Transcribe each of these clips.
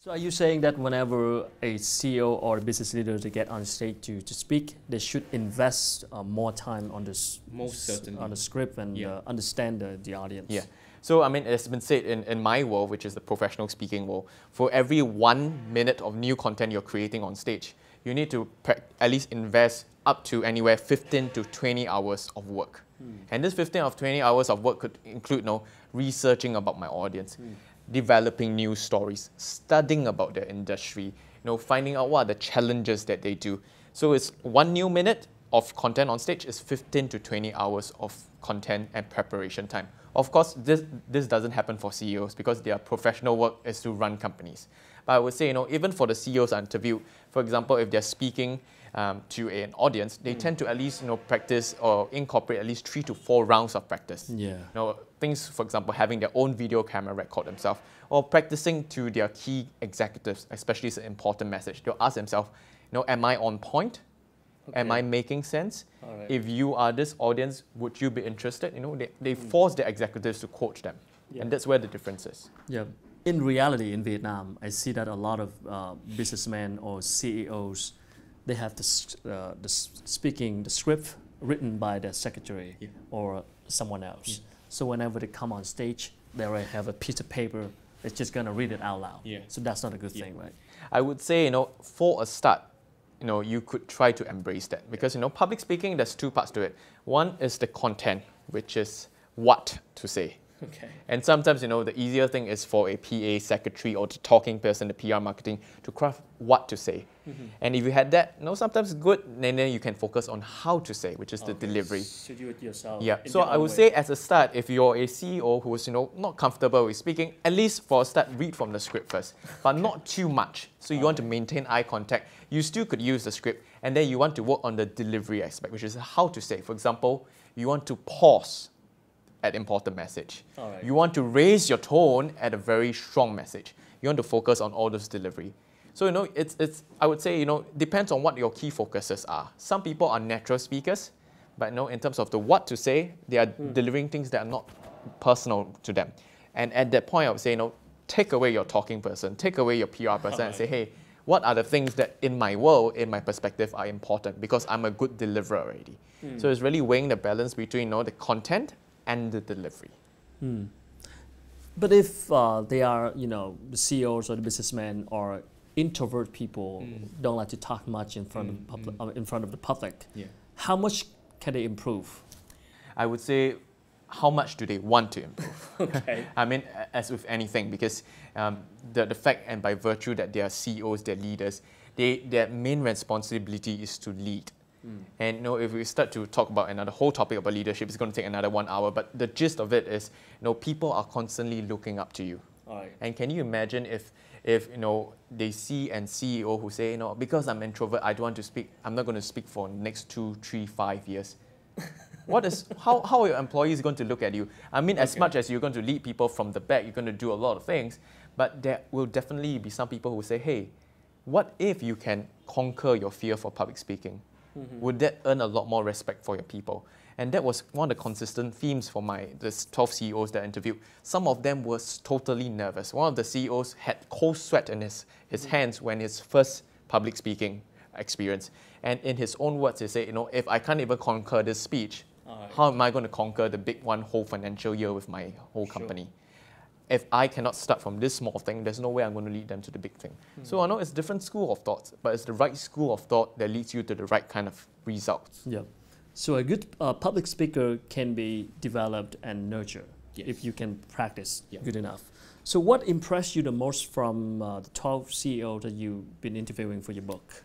So are you saying that whenever a CEO or a business leader to get on stage to speak, they should invest more time on this Most certainly. on the script and understand the audience? Yeah. So, I mean, it's been said in my world, which is the professional speaking world, for every 1 minute of new content you're creating on stage, you need to at least invest up to anywhere 15 to 20 hours of work. And this 15 or 20 hours of work could include researching about my audience, developing new stories, studying about their industry, finding out what are the challenges that they do. So it's 1 new minute of content on stage is 15 to 20 hours of content and preparation time. Of course, this doesn't happen for CEOs because their professional work is to run companies. But I would say, even for the CEOs I interviewed, for example, if they're speaking to an audience, they tend to at least practice or incorporate at least 3 to 4 rounds of practice. Yeah. Things, for example, having their own video camera record themselves, or practicing to their key executives, especially it's an important message. They'll ask themselves, am I on point? Okay. Am I making sense? Right. If you are this audience, would you be interested? They force their executives to coach them, and that's where the difference is. Yeah. In reality, in Vietnam, I see that a lot of businessmen or CEOs, they have the script written by their secretary or someone else. So whenever they come on stage, they already have a piece of paper. They're just gonna read it out loud. So that's not a good thing, right? I would say, for a start, you could try to embrace that because, public speaking, there's 2 parts to it. One is the content, which is what to say. Okay. And sometimes, the easier thing is for a PA secretary or the talking person, the PR marketing, to craft what to say. And if you had that, sometimes good, then you can focus on how to say, which is the delivery. So do it yourself. Yeah. So I would say as a start, if you're a CEO who is, not comfortable with speaking, at least for a start, read from the script first, but not too much. So you want to maintain eye contact. You still could use the script, and then you want to work on the delivery aspect, which is how to say. For example, you want to pause at important message. Right. You want to raise your tone at a very strong message. You want to focus on all those delivery. So, it's I would say, depends on what your key focuses are. Some people are natural speakers, but in terms of the what to say, they are delivering things that are not personal to them. And at that point, I would say, take away your talking person, take away your PR person and say, hey, what are the things that in my world, in my perspective, are important because I'm a good deliverer already. So it's really weighing the balance between, the content and the delivery. But if they are, the CEOs or the businessmen or introvert people, don't like to talk much in front of the public, how much can they improve? I would say, how much do they want to improve? Okay. I mean, as with anything, because the fact and by virtue that they are CEOs, they're leaders, their main responsibility is to lead. And if we start to talk about another whole topic about leadership, it's going to take another 1 hour. But the gist of it is, people are constantly looking up to you. Right. And can you imagine if they see an CEO who say, because I'm introvert, I don't want to speak. I'm not going to speak for the next 2, 3, 5 years. How are your employees going to look at you? I mean, as much as you're going to lead people from the back, you're going to do a lot of things, but there will definitely be some people who say, hey, what if you can conquer your fear for public speaking? Would that earn a lot more respect for your people? And that was one of the consistent themes for the 12 CEOs that I interviewed. Some of them were totally nervous. One of the CEOs had cold sweat in his hands when his first public speaking experience. And in his own words, he said, if I can't even conquer this speech, how am I going to conquer the big one whole financial year with my whole company? If I cannot start from this small thing, there's no way I'm going to lead them to the big thing. So I know it's a different school of thought, but it's the right school of thought that leads you to the right kind of results. Yeah. So a good public speaker can be developed and nurtured if you can practice good enough. So what impressed you the most from the 12 CEOs that you've been interviewing for your book?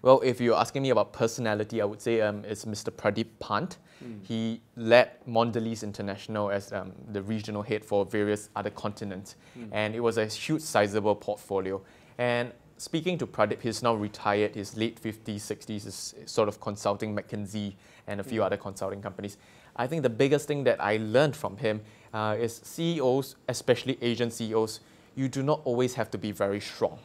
Well, if you're asking me about personality, I would say it's Mr. Pradeep Pant. He led Mondelez International as the regional head for various other continents. And it was a huge, sizable portfolio. And speaking to Pradeep, he's now retired, he's late 50s, 60s, is sort of consulting McKinsey and a few other consulting companies. I think the biggest thing that I learned from him is CEOs, especially Asian CEOs, you do not always have to be very strong.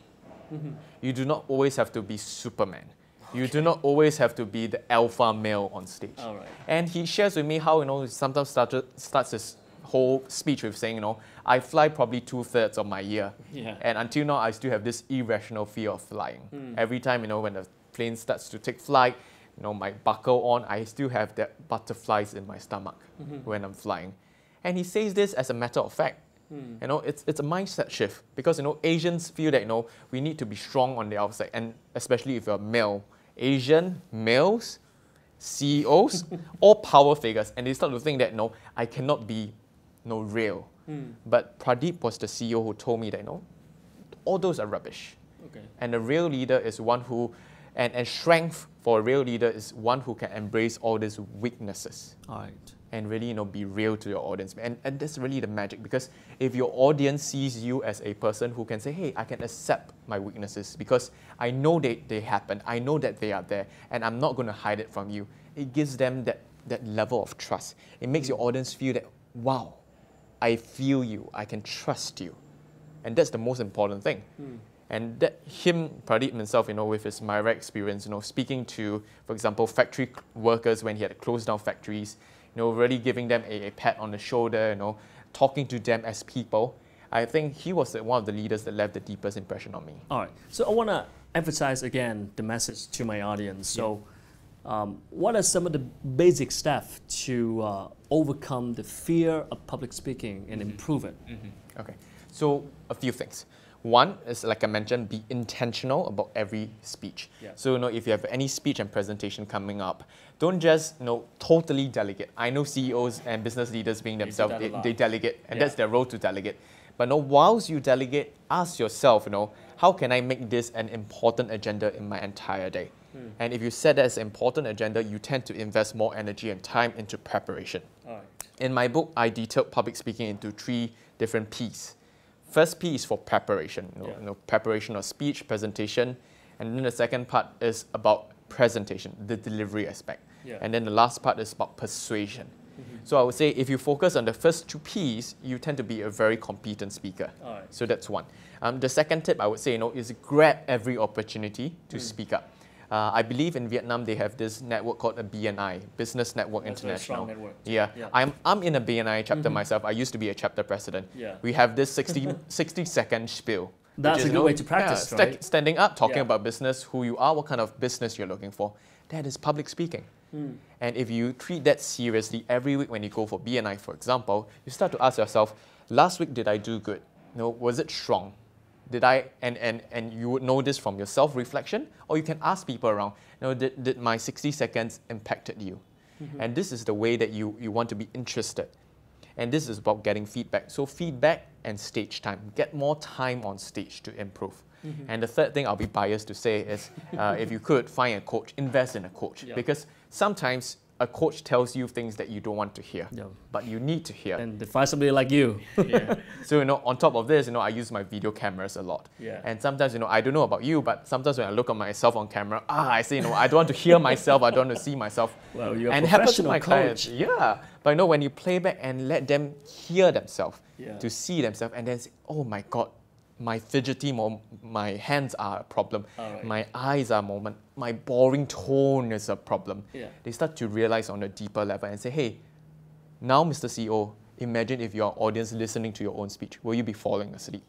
You do not always have to be Superman. You do not always have to be the alpha male on stage. All right. And he shares with me how, he sometimes starts his whole speech with saying, I fly probably 2/3 of my year. Yeah. And until now, I still have this irrational fear of flying. Every time, when the plane starts to take flight, my buckle on, I still have that butterflies in my stomach when I'm flying. And he says this as a matter of fact. It's a mindset shift because, Asians feel that, we need to be strong on the outside, and especially if you're male. Asian males, CEOs, all power figures, and they start to think that, I cannot be, real. But Pradeep was the CEO who told me that, all those are rubbish. Okay. And a real leader is one who, and strength for a real leader is one who can embrace all these weaknesses. All right. And really, be real to your audience. And that's really the magic, because if your audience sees you as a person who can say, hey, I can accept my weaknesses because I know they happen, I know that they are there, and I'm not going to hide it from you. It gives them that level of trust. It makes your audience feel that, wow, I feel you, I can trust you. And that's the most important thing. And that Pradeep himself, with his Myra experience, speaking to, for example, factory workers when he had to close down factories, really giving them a pat on the shoulder, talking to them as people. I think he was one of the leaders that left the deepest impression on me. All right. So I want to emphasize again the message to my audience. So what are some of the basic steps to overcome the fear of public speaking and improve it? Okay. So a few things. One is, like I mentioned, be intentional about every speech. Yeah. So, if you have any speech and presentation coming up, don't just, totally delegate. I know CEOs and business leaders being themselves, they delegate, and that's their role to delegate. But whilst you delegate, ask yourself, how can I make this an important agenda in my entire day? And if you set that as an important agenda, you tend to invest more energy and time into preparation. All right. In my book, I detailed public speaking into 3 different P's. First P is for preparation, preparation of speech, presentation, and then the second part is about presentation, the delivery aspect. Yeah. And then the last part is about persuasion. So I would say if you focus on the first 2 P's, you tend to be a very competent speaker. All right. So that's one. The second tip I would say, is grab every opportunity to speak up. I believe in Vietnam they have this network called a BNI, Business Network That's International. a very strong network. Yeah. I'm in a BNI chapter myself. I used to be a chapter president. Yeah. We have this 60-second spiel. That's a good way to practice, right? Standing up, talking Yeah. about business, who you are, what kind of business you're looking for. That is public speaking. And if you treat that seriously every week when you go for BNI, for example, you start to ask yourself, last week did I do good? Was it strong? Did I, and you would know this from your self-reflection, or you can ask people around, did my 60 seconds impacted you? And this is the way that you want to be interested. And this is about getting feedback. So feedback and stage time. Get more time on stage to improve. And the third thing I'll be biased to say is, if you could, find a coach, invest in a coach. Yeah. Because sometimes a coach tells you things that you don't want to hear, but you need to hear. And find somebody like you. So, on top of this, I use my video cameras a lot. Yeah. And sometimes, I don't know about you, but sometimes when I look at myself on camera, I say, I don't want to hear myself, I don't want to see myself. Well, you're and a it happens to professional my clients. coach. Yeah. But when you play back and let them hear themselves, Yeah. to see themselves, and then say, oh my God, my fidgety moment, my hands are a problem, Alright. my eyes are a moment, my boring tone is a problem. Yeah. They start to realize on a deeper level and say, hey, now Mr. CEO, imagine if your audience listening to your own speech, will you be falling asleep?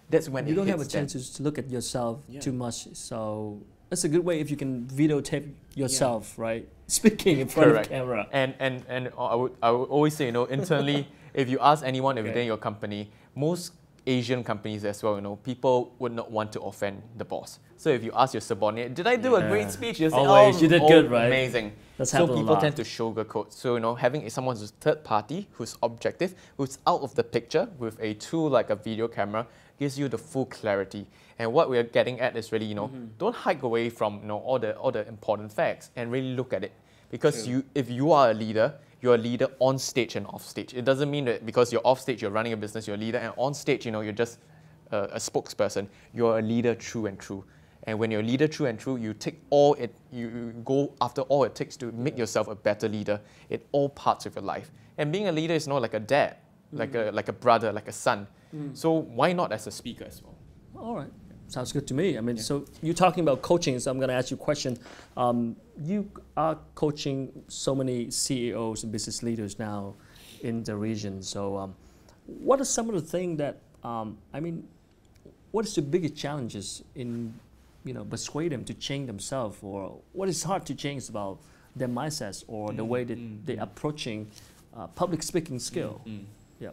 That's when You don't have a hits them. chance to look at yourself too much, so that's a good way if you can videotape yourself, right? Speaking in front Correct. of camera. And I would always say, internally, if you ask anyone within your company, most Asian companies as well, people would not want to offend the boss. So if you ask your subordinate, did I do a great speech? You say, Always, you did good, right? Amazing. That's so happened a people lot. tend to sugarcoat. So having someone who's third party, who's objective, who's out of the picture with a tool like a video camera, gives you the full clarity. And what we're getting at is really, don't hike away from all the important facts and really look at it. Because if you are a leader, you're a leader on stage and off stage. It doesn't mean that because you're off stage, you're running a business, you're a leader, and on stage, you're just a spokesperson. You're a leader true and true. And when you're a leader true and true, you go after all it takes to make yourself a better leader in all parts of your life. And being a leader is like a dad, like a brother, like a son. So why not as a speaker as well? All right. Sounds good to me. I mean, so you're talking about coaching, so I'm going to ask you a question. You are coaching so many CEOs and business leaders now. in the region. So what are some of the things that, I mean, what is the biggest challenges in, persuade them to change themselves, or what is hard to change about their mindsets or the way that they're approaching public speaking skill? Yeah.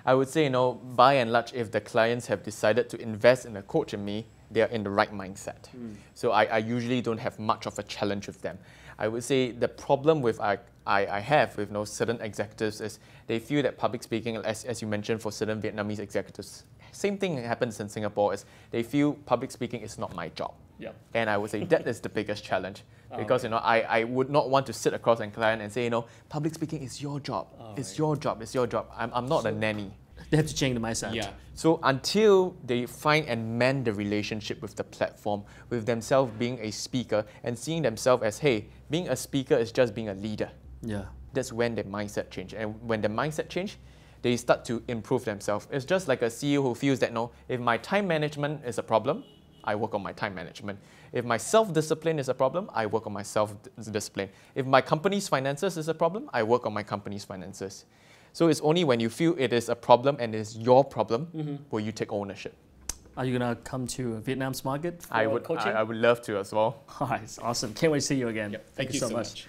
I would say, by and large, if the clients have decided to invest in a coach in me, they are in the right mindset. So I usually don't have much of a challenge with them. I would say the problem with I have with certain executives is they feel that public speaking, as you mentioned, for certain Vietnamese executives, same thing happens in Singapore, is they feel public speaking is not my job. Yep. And I would say that is the biggest challenge, because I would not want to sit across a client and say, public speaking is your job. It's your job. It's your job. I'm not a nanny. They have to change the mindset. Yeah. So until they find and mend the relationship with the platform, with themselves being a speaker and seeing themselves as, hey, being a speaker is just being a leader. Yeah. That's when the mindset change. And when the mindset change, they start to improve themselves. It's just like a CEO who feels that, if my time management is a problem, I work on my time management. If my self-discipline is a problem, I work on my self-discipline. If my company's finances is a problem, I work on my company's finances. So it's only when you feel it is a problem and it's your problem will you take ownership. Are you going to come to Vietnam's market for I would coaching? I would love to as well. All right, it's awesome. Can't wait to see you again. Yep. Thank you so much.